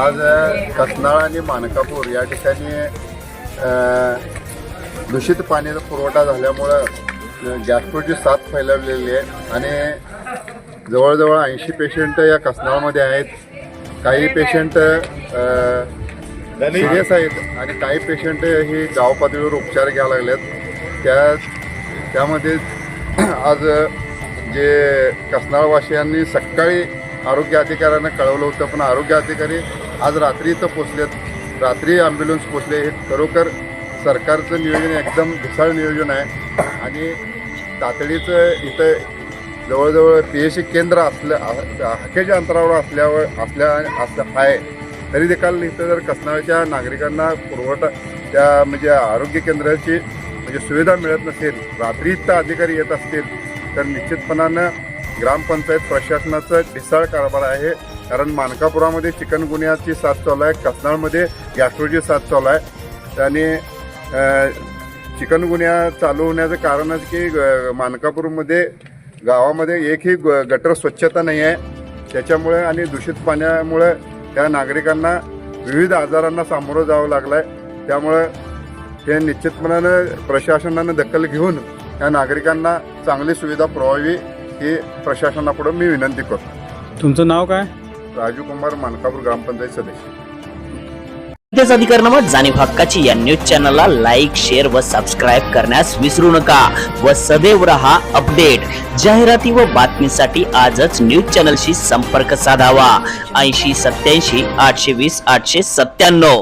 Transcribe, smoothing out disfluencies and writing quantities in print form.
आज कसनाळ आणि मानकापूर या ठिकाणी दूषित पाण्याचा पुरवठा झाल्यामुळं गॅस्ट्रोची साथ फैलावलेली आहे आणि जवळजवळ 80 पेशंट या कसनाळमध्ये आहेत. काही पेशंट सिरियस आहेत आणि काही पेशंट ही गाव पातळीवर उपचार घ्यायला लागलेत. त्यामध्ये आज जे कसनाळवासियांनी सकाळी आरोग्य अधिकाऱ्यांना कळवलं होतं, पण आरोग्य अधिकारी आज रात्री इथं पोचलेत. रात्री ॲम्ब्युलन्स पोचले. हे खरोखर सरकारचं नियोजन एकदम ढिसाळ नियोजन आहे आणि तातडीचं इथं जवळजवळ PHC केंद्र हाकेच्या अंतरावर असलं आहे. तरी देखील इथं जर कसनाळच्या नागरिकांना पुरवठा त्या म्हणजे आरोग्य केंद्राची म्हणजे सुविधा मिळत नसेल, रात्री इथं अधिकारी येत असतील, तर निश्चितपणानं ग्रामपंचायत प्रशासनाचं ढिसाळ कारभार आहे. कारण मानकापुरामध्ये चिकनगुन्ह्याची साथ चालू आहे, कसनाळमध्ये गॅस्ट्रोची साथ चालू आहे आणि चिकनगुन्ह्या चालू होण्याचं कारणच की मानकापूरमध्ये गावामध्ये एकही गटर स्वच्छता नाही आहे. त्याच्यामुळे आणि दूषित पाण्यामुळे त्या नागरिकांना विविध आजारांना सामोरं जावं लागलं आहे. त्यामुळं हे निश्चितपणानं प्रशासनानं दखल घेऊन या नागरिकांना चांगली सुविधा पुरवावी ही प्रशासनापुढे मी विनंती करतो. तुमचं नाव काय? राजू कुमार, मानकापूर ग्रामपंचायत सदस्य. त्याच अधिकारनामा जाणीव हक्काची या न्यूज चॅनलला लाईक, शेअर व सबस्क्राईब करण्यास विसरू नका व सदैव रहा अपडेट. जाहिराती व बातमीसाठी आजच न्यूज चॅनलशी संपर्क साधावा. 80 87 820 897.